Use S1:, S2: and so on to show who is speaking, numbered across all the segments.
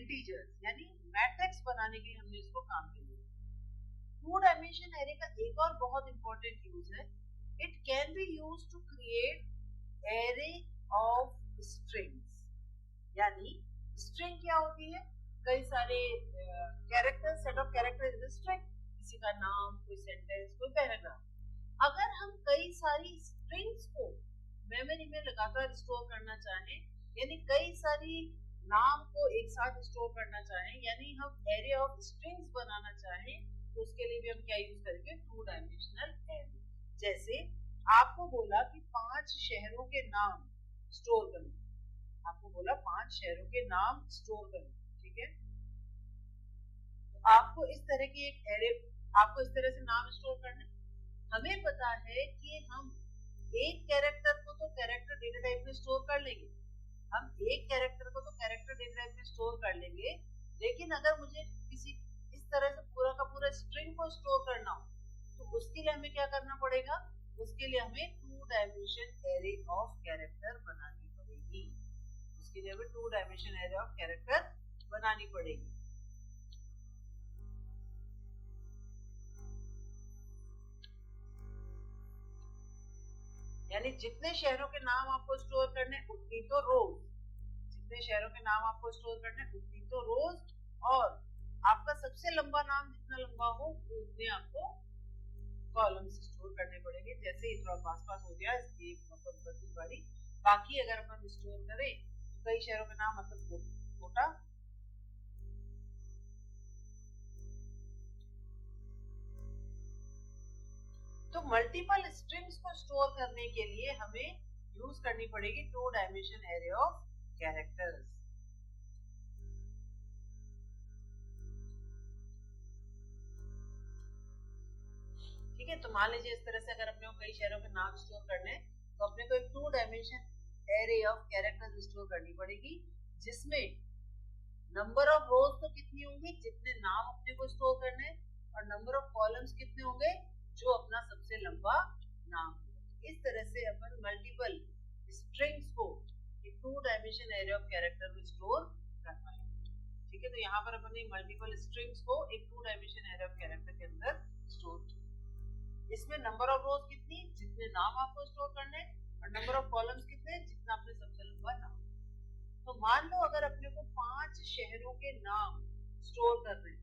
S1: Integers यानी matrix बनाने के लिए हमने इसको काम में लिया। टू डायमेंशन एरे का एक और बहुत इंपॉर्टेंट यूज है, it can be use to create array of strings. यानी स्ट्रिंग क्या होती है, कई सारे character, set of character in string, किसी का नाम, कोई सेंटेंस, कोई पैराग्राफ। अगर हम कई सारी स्ट्रिंग्स को मेमोरी में लगातार स्टोर करना चाहें, यानी कई सारी नाम को एक साथ स्टोर करना चाहें, यानी हम एरे ऑफ स्ट्रिंग्स बनाना चाहें, तो उसके लिए भी हम क्या यूज करेंगे, टू डायमेंशनल एरे। जैसे आपको बोला कि 5 शहरों के नाम स्टोर करो, आपको बोला 5 शहरों के नाम स्टोर करो, ठीक है। तो आपको इस तरह की एक एरे, आपको इस तरह से नाम स्टोर करना। हमें पता है कि हम एक कैरेक्टर को तो कैरेक्टर डेटा टाइप में स्टोर कर लेंगे, हम एक कैरेक्टर को तो कैरेक्टर डेटा टाइप में स्टोर कर लेंगे, लेकिन अगर मुझे किसी इस तरह से पूरा का पूरा स्ट्रिंग को स्टोर करना हो, तो उसके लिए हमें क्या करना पड़ेगा, उसके लिए हमें two dimension array of character बनानी पड़ेगी। उसके लिए हमें two dimension array of character बनानी पड़ेगी। यानी जितने शहरों के नाम आपको स्टोर करने उतनी तो रोज, जितने शहरों के नाम आपको स्टोर करने उतनी तो रोज, और आपका सबसे लंबा नाम जितना लंबा हो उतने आपको कॉलम्स स्टोर करने पड़ेंगे। जैसे ही थोड़ा पास पास हो गया इसकी मतलब बारी, बाकी अगर अपन स्टोर करें तो कई शहरों के नाम मतलब छोटा, तो मल्टीपल स्ट्रिंग्स को स्टोर करने के लिए हमें यूज करनी पड़ेगी two dimension array of characters. ठीक है, तो मान लीजिए इस तरह से अगर अपने को कई शहरों के नाम स्टोर करने हैं, तो अपने को एक two dimension array of characters store करनी पड़ेगी, जिसमें नंबर ऑफ रोज तो कितनी होंगी, जितने नाम अपने को स्टोर करने हैं, और नंबर ऑफ कॉलम्स कितने होंगे, जो अपना सबसे लंबा नाम है। इस तरह से अपन मल्टीपल स्ट्रिंग्स को एक two dimension array of character में स्टोर कर पाएंगे। ठीक है, तो यहाँ पर अपन ने मल्टीपल स्ट्रिंग्स को एक two dimension array of character के अंदर स्टोर किया। इसमें नंबर ऑफ रोज कितनी, जितने नाम आपको स्टोर करने, और नंबर ऑफ कॉलम्स कितने, जितना अपने सबसे लंबा नाम। तो मान लो अगर अपने को 5 शहरों के नाम स्टोर करने,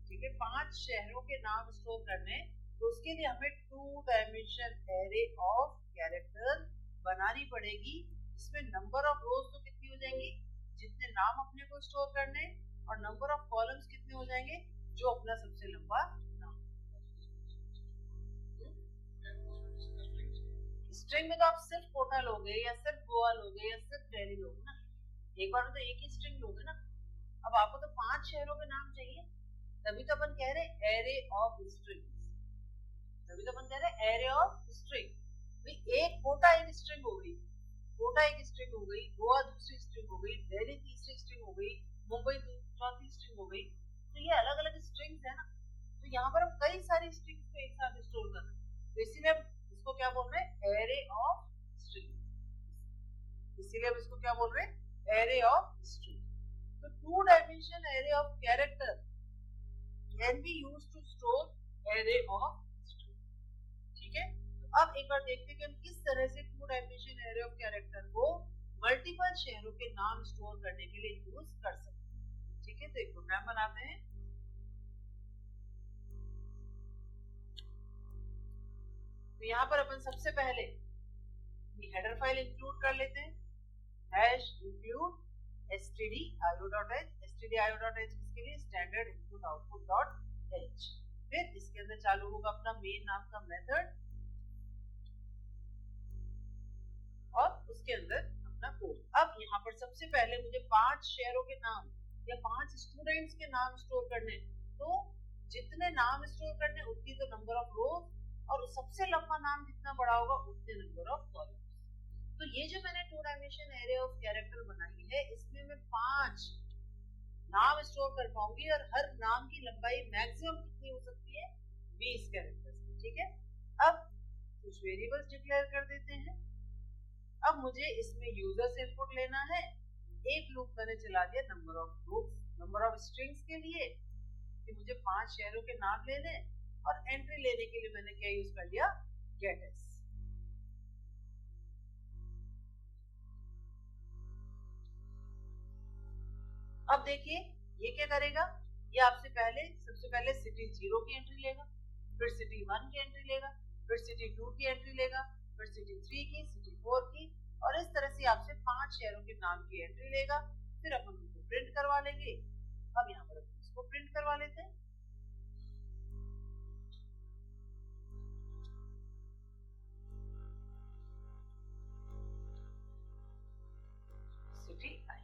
S1: ठीक है, 5 शहरों के नाम स्टोर करने, तो उसके लिए हमें two dimension array of character बनानी पड़ेगी। इसमें नंबर ऑफ रोज तो कितनी हो जाएंगी, जितने नाम अपने को स्टोर करने, और नंबर ऑफ कॉलम्स कितने हो जाएंगे, जो अपना सबसे लंबा नाम। स्ट्रिंग में तो आप सिर्फ कोटा लोगे, या सिर्फ गोवा लोगे, या सिर्फ दिल्ली लोगे ना, एक बार तो एक ही स्ट्रिंग लोगे ना। अब आपको तो 5 शहरों के नाम चाहिए, तभी तो अपन कह रहे एरे ऑफ स्ट्रिंग्स, तभी तो अपन कह रहे एरे ऑफ स्ट्रिंग। भाई एक कोटा एक स्ट्रिंग हो गई, कोटा एक स्ट्रिंग हो गई, गोवा दूसरी स्ट्रिंग हो गई, दिल्ली तीसरी स्ट्रिंग हो गई, मुंबई चौथी स्ट्रिंग हो गई, तो ये अलग अलग स्ट्रिंग्स है ना। तो यहाँ पर हम कई सारी स्ट्रिंग्स को एक साथ स्टोर कर रहे हैं, तो इसीलिए इसको क्या बोल रहे हैं, एरे ऑफ स्ट्रिंग। इसीलिए हम इसको क्या बोल रहे हैं, एरे ऑफ स्ट्रिंग। तो two dimension array of character can be used to store array of string. ठीक है, तो अब एक बार देखते हैं कि हम किस तरह से two dimension array of character को मल्टीपल शहरों के नाम स्टोर करने के लिए यूज कर सकते हैं। ठीक है, तो एक प्रोग्राम बनाते हैं। तो यहाँ पर अपन सबसे पहले हेडर फाइल इंक्लूड कर लेते हैं, हैश इंक्लूड stdio.h, stdio.h किसके लिए, standard input output dot H. फिर इसके अंदर चालू होगा अपना मेन नाम का मेथड, और उसके अंदर अपना कोड। अब यहाँ पर सबसे पहले मुझे 5 शहरों के नाम या 5 स्टूडेंट्स के नाम स्टोर करने, तो जितने नाम स्टोर करने उतनी तो नंबर ऑफ रोज, और सबसे लंबा नाम जितना बड़ा होगा उतने नंबर ऑफ कॉलम्स। तो ये जो मैंने two dimension array of character बनाई है, इसमें मैं 5 नाम स्टोर कर पाऊंगी, और हर नाम की लंबाई मैक्सिमम कितनी हो सकती है, 20 कैरेक्टर्स की। ठीक है, अब कुछ वेरिएबल्स डिक्लेयर कर देते हैं। अब मुझे इसमें यूजर से इनपुट लेना है, एक लूप मैंने चला दिया number of rose number of strings के लिए कि मुझे 5 शहरों के नाम लेने, और एंट्री लेने के लिए मैंने क्या यूज कर लिया, गेट एस। अब देखिए ये क्या करेगा, ये आपसे पहले सबसे पहले सिटी 0 की एंट्री लेगा, फिर सिटी 1 की एंट्री लेगा, फिर सिटी 2 की एंट्री लेगा, फिर सिटी 3 की, सिटी 4 की, और इस तरह से आपसे 5 शहरों के नाम की एंट्री लेगा। फिर अपन उनको प्रिंट करवा लेंगे। अब यहाँ पर अपन इसको प्रिंट करवा लेते हैं। सिटी आई,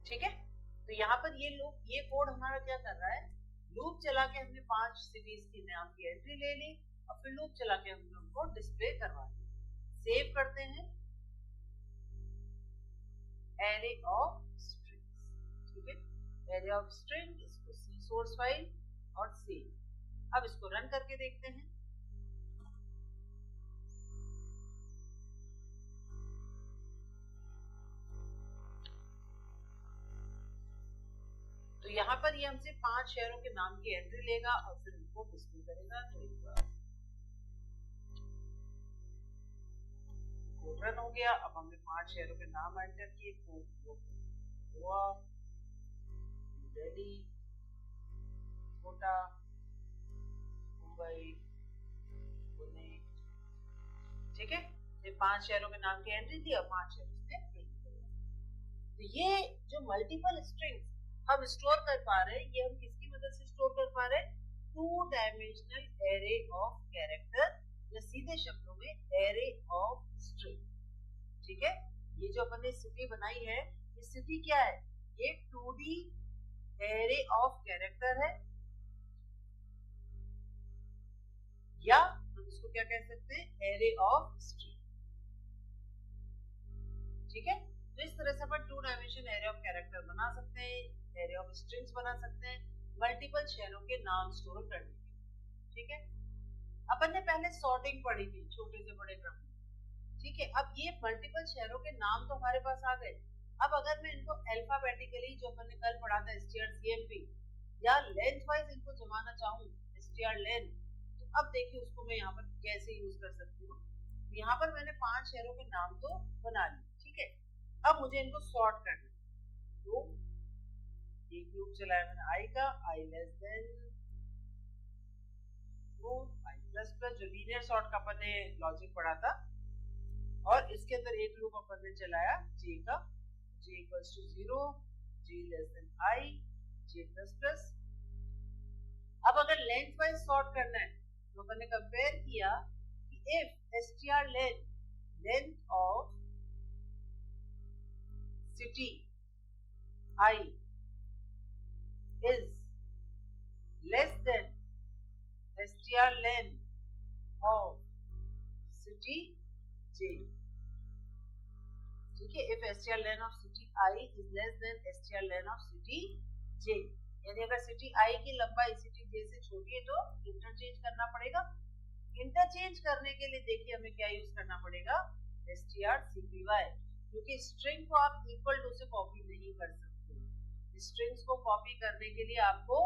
S1: ठीक है। तो यहाँ पर ये लूप, ये कोड हमारा क्या कर रहा है, लूप चला के हमने 5 सिटीज की नाम की एंट्री ले ली, और फिर लूप चला के हमने उनको डिस्प्ले करवा दिया। सेव करते हैं, एरे ऑफ स्ट्रिंग्स, ठीक है, एरे ऑफ स्ट्रिंग, इसको सी सोर्स फाइल और सेव। अब इसको रन करके देखते हैं। तो यहाँ पर ये हमसे 5 शहरों के नाम की एंट्री लेगा और फिर उनको डिस्प्ले करेगा। तो एक बार कोड रन हो गया। अब हमने 5 शहरों के नाम एंटर किए, गोवा, दिल्ली, कोटा, मुंबई, पुणे, ठीक है। ये 5 शहरों के नाम की एंट्री थी और 5 शहरों से प्रिंट किया। तो ये जो मल्टीपल स्ट्रिंग्स हम स्टोर कर पा रहे हैं, ये हम किसकी मदद से स्टोर कर पा रहे हैं, 2 डायमेंशनल एरे ऑफ कैरेक्टर, या सीधे शब्दों में एरे ऑफ स्ट्रिंग, ठीक है। ये जो अपन ने सिटी बनाई है, ये सिटी क्या है, ये 2D एरे ऑफ कैरेक्टर है, या हम इसको क्या कह सकते हैं, एरे ऑफ स्ट्रिंग, ठीक है। तो इस तरह से अपन 2 डायमेंशन एरे ऑफ कैरेक्टर बना सकते हैं, एरे ऑफ स्ट्रिंग्स बना सकते हैं, मल्टीपल शहरों के नाम स्टोर करने के लिए, ठीक है। अपन ने पहले सॉर्टिंग पढ़ी थी, छोटे से बड़े क्रम में, ठीक है। अब ये मल्टीपल शहरों के नाम तो हमारे पास आ गए। अब अगर मैं इनको अल्फाबेटिकली, जो अपन ने कल पढ़ा था strcmp, या लेंथ वाइज इनको जमाना चाहूँ, strlen, तो अब देखिए उसको मैं यहाँ पर कैसे यूज कर सकती हूँ। यहाँ पर मैंने 5 शहरों के नाम तो बना लिए, ठीक है। अब मुझे इनको सॉर्ट करना है। तो एक लूप चलाया मैंने आई का, i less than i plus plus, जो लीनियर सॉर्ट का अपन ने लॉजिक पढ़ा था, और इसके अंदर एक लूप अपन ने चलाया जे का, j equals to 0, j less than i, j plus plus. अब अगर लेंथ वाइज सॉर्ट करना है, तो अपन ने कंपेयर किया कि if strlen length of city I is less than strlen of city J, ठीक है। if strlen of city I is less than strlen of city J, यानी अगर सिटी I की लंबाई सिटी J से छोटी है तो इंटरचेंज करना पड़ेगा। इंटरचेंज करने के लिए देखिए हमें क्या यूज करना पड़ेगा, strcpy, क्योंकि स्ट्रिंग को आप इक्वल टू से कॉपी नहीं कर सकते। स्ट्रिंग्स को कॉपी करने के लिए आपको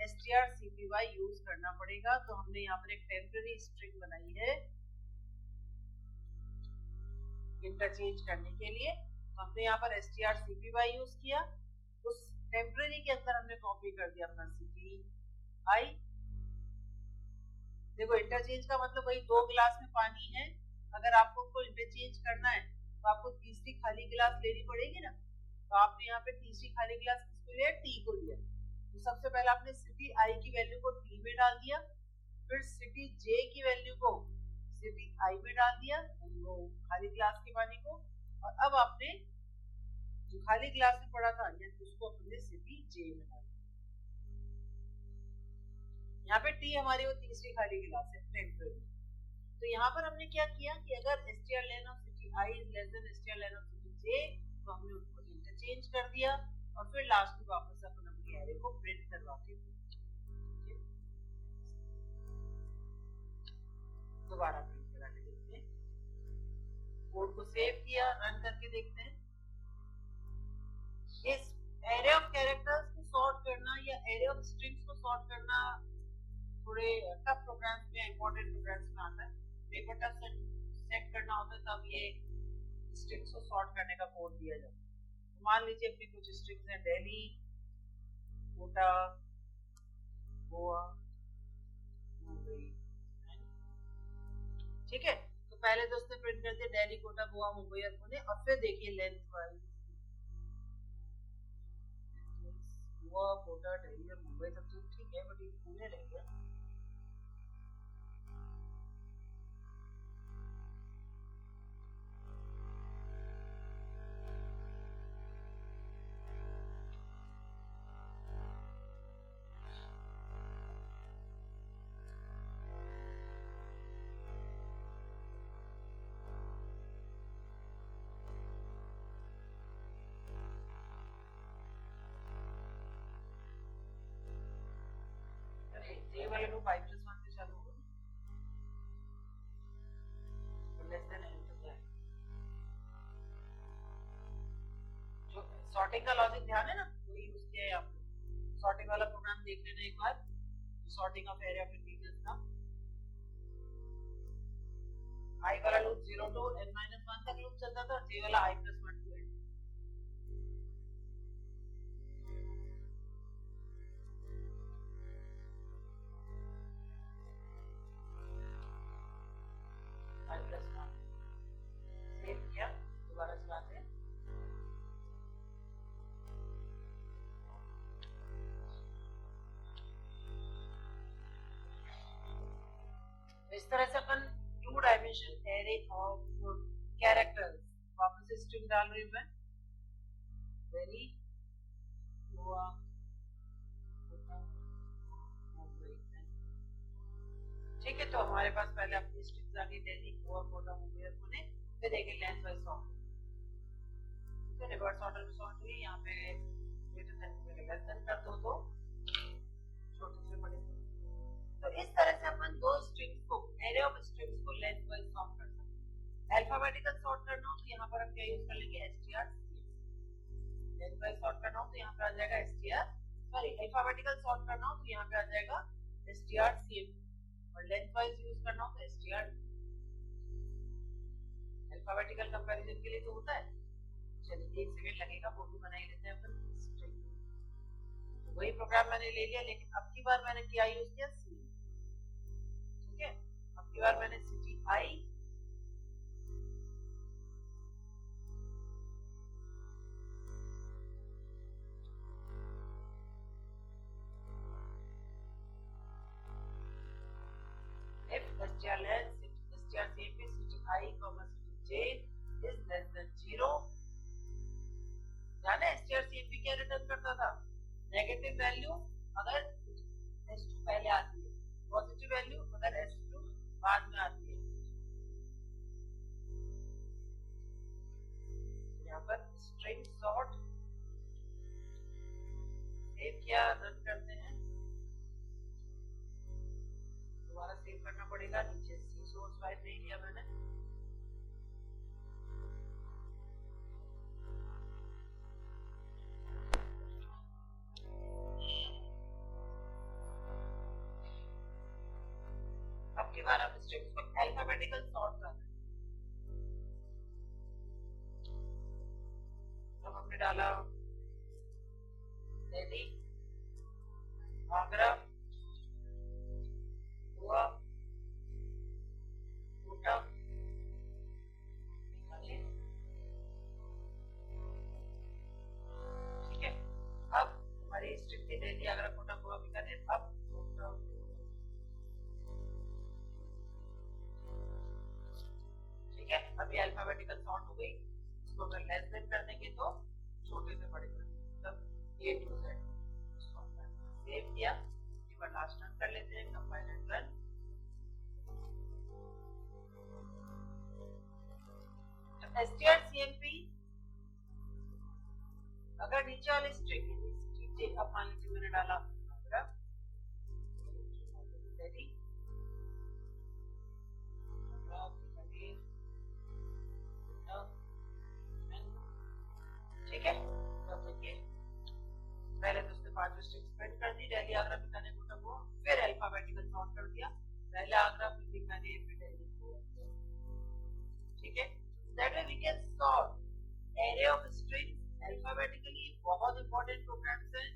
S1: strcpy यूज करना पड़ेगा। तो हमने यहाँ पर एक टेम्पररी स्ट्रिंग बनाई है इंटरचेंज करने के लिए, तो हमने यहाँ पर strcpy यूज किया। उस टेम्पररी के अंदर हमने कॉपी कर दिया अपना सिटी आई। देखो इंटरचेंज का मतलब वही 2 गिलास में पानी है, अगर आपको उनको इंटरचेंज करना है तो आपको तीसरी खाली गिलास लेनी पड़ेगी ना। तो आपने यहाँ पे तीसरी खाली गिलास किसको लिया, टी को लिया। तो सबसे पहले आपने सिटी आई की वैल्यू को टी में डाल दिया, फिर सिटी जे की वैल्यू को सिटी आई में डाल दिया, वो खाली गिलास के पानी को, और अब आपने जो खाली गिलास में पड़ा था उसको अपने सिटी जे में डाल दिया। यहाँ पे टी हमारी वो तीसरी खाली गिलास है टेम्परेरी। तो यहाँ पर हमने क्या किया कि अगर strlen of city I is less than strlen of city J, तो हमने उसको इंटरचेंज कर दिया, और फिर लास्ट में वापस अपन अपने एरे को प्रिंट करवा के दोबारा प्रिंट करा के देखते हैं। कोड को सेव किया, रन करके देखते हैं। इस एरे ऑफ कैरेक्टर्स को सॉर्ट करना या एरे ऑफ स्ट्रिंग्स को सॉर्ट करना थोड़े टफ प्रोग्राम्स में, इंपॉर्टेंट प्रोग्राम्स में आता है। पेपर टफ सेट करना होता है तब ये स्ट्रिंग्स को सॉर्ट करने का कोड दिया जाता है। मान लीजिए अपनी कुछ स्ट्रिंग्स हैं, दिल्ली, कोटा, गोवा, मुंबई, ठीक है। तो पहले तो उसने प्रिंट कर दिया दिल्ली, कोटा, गोवा, मुंबई और पुणे। अब फिर देखिए लेंथ वाइज गोवा, कोटा, दिल्ली और मुंबई सब तो ठीक है, बट ये पुणे रह गया। ये वाले को 5+1 से चालू होगा, तो लेस देन n तक जाएगा। जो सॉर्टिंग का लॉजिक ध्यान है ना, वो यूज किया है आपने। सॉर्टिंग वाला प्रोग्राम देख लेना एक बार, sorting of array of integers का। i वाला लूप 0 to n-1 तक लूप चलता था, j वाला i+1 to n। i+1 save किया, दोबारा चलाते हैं। इस तरह से अपन 2 डायमेंशन एरे ऑफ कैरेक्टर्स, वापस स्ट्रिंग डाल रही हूं मैं, दिल्ली, गोवा, मुंबई, ठीक है। तो हमारे पास पहले अपनी स्ट्रिंग्स आ गई, दिल्ली, गोवा, कोटा, मुंबई और पुणे। फिर देखिए लेंथ वाइज सॉर्ट, फिर रिवर्स ऑर्डर में सॉर्ट हुई। यहाँ पे ग्रेटर देन में लेस देन कर दो तो छोटे से बड़े। तो इस तरह से अपन दो स्ट्रिंग्स को, एरे ऑफ स्ट्रिंग्स को लेंथ वाइज सॉर्ट कर सकते हैं। अल्फाबेटिकल सॉर्ट करना हो तो यहाँ पर हम क्या यूज कर लेंगे, str। लेंथ वाइज सॉर्ट करना हो तो यहाँ पे आ जाएगा str, सॉरी अल्फाबेटिकल सॉर्ट करना हो तो यहाँ पे आ जाएगा strcmp, और लेंथ वाइज यूज करना हो तो str। अल्फाबेटिकल कंपैरिजन के लिए तो होता है। चलिए 1 सेकंड लगेगा, वो भी बना ही लेते हैं अपन स्ट्रिंग। तो वही प्रोग्राम मैंने ले लिया, लेकिन अब की बार मैंने क्या यूज किया, सी, ठीक है। अब की बार मैंने city I, if strlen strcmp city I, city j is less than 0। जाने strcmp क्या रिटर्न करता था, नेगेटिव वैल्यू अगर s2 पहले आती है, पॉजिटिव वैल्यू अगर s2 बाद में आती है। यहाँ पर स्ट्रिंग सॉर्ट सेव किया, रन करते हैं। दोबारा सेव करना पड़ेगा, नीचे सी सोर्स फाइल नहीं लिया मैंने। अब की बार हम स्ट्रिंग्स को अल्फाबेटिकल सॉर्ट करना है। तो हमने डाला दिल्ली, आगरा, गोवा, कोटा, ठीक है। अब हमारी स्ट्रिंग थी दिल्ली, आगरा, कोटा, गोवा, बीकानेर। अब ठीक है, अभी अल्फाबेटिकल सॉर्ट हो गई। इसको अगर लेस देन कर देंगे तो छोटे से बड़े कर देंगे, मतलब A to Z। सेव किया, एक बार लास्ट रन कर लेते हैं, कंपाइल एंड रन। तो strcmp अगर नीचे वाली स्ट्रिंग नीचे, अब मान लीजिए मैंने डाला दिल्ली, बहुत इंपॉर्टेंट प्रोग्राम्स हैं,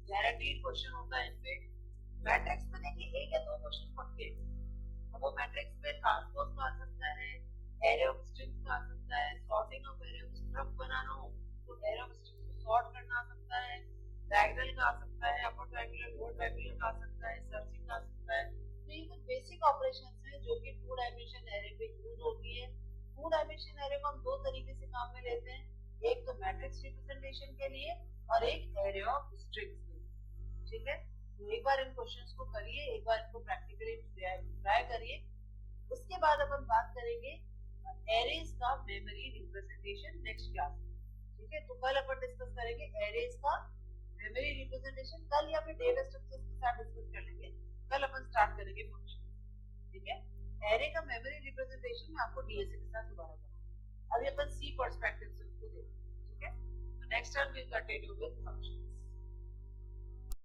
S1: गारंटीड क्वेश्चन होता है इनपे। मैट्रिक्स में देखिए 1 या 2 क्वेश्चन पक्के, अब वो मैट्रिक्स में ट्रांसपोज का आ सकता है, एरे ऑफ स्ट्रिंग्स का आ सकता है, sorting of array of struct बनाना हो तो एरे ऑफ स्ट्रिंग्स को सॉर्ट करना आ सकता है, डायगोनल का आ सकता है, अपर ट्रायंगुलर लोअर ट्रायंगुलर का आ सकता है, सर्चिंग का आ सकता है। तो ये कुछ बेसिक ऑपरेशंस हैं जो कि 2 डायमेंशन एरे पे यूज होती है। 2 डायमेंशन एरे को हम 2 तरीके से काम में लेते हैं, एक तो मैट्रिक्स रिप्रेजेंटेशन के लिए और एक एरे ऑफ स्ट्रिंग्स के लिए। ठीक है, तो एक बार इन क्वेश्चंस को करिए, एक बार इनको प्रैक्टिकली ट्राई करिए। उसके बाद अपन बात करेंगे एरेज का मेमोरी रिप्रेजेंटेशन नेक्स्ट क्लास में। ठीक है, तो कल अपन डिस्कस करेंगे एरेज का मेमोरी रिप्रेजेंटेशन, कल या फिर डेटा स्ट्रक्चर्स के साथ डिस्कस कर लेंगे। कल अपन स्टार्ट करेंगे फंक्शन। ठीक है, एरे का मेमोरी रिप्रेजेंटेशन में आपको डीएसए के साथ दोबारा करना है। अभी अपन सी पर्सपेक्टिव से उसको देखेंगे। ठीक है, तो next time we continue with function.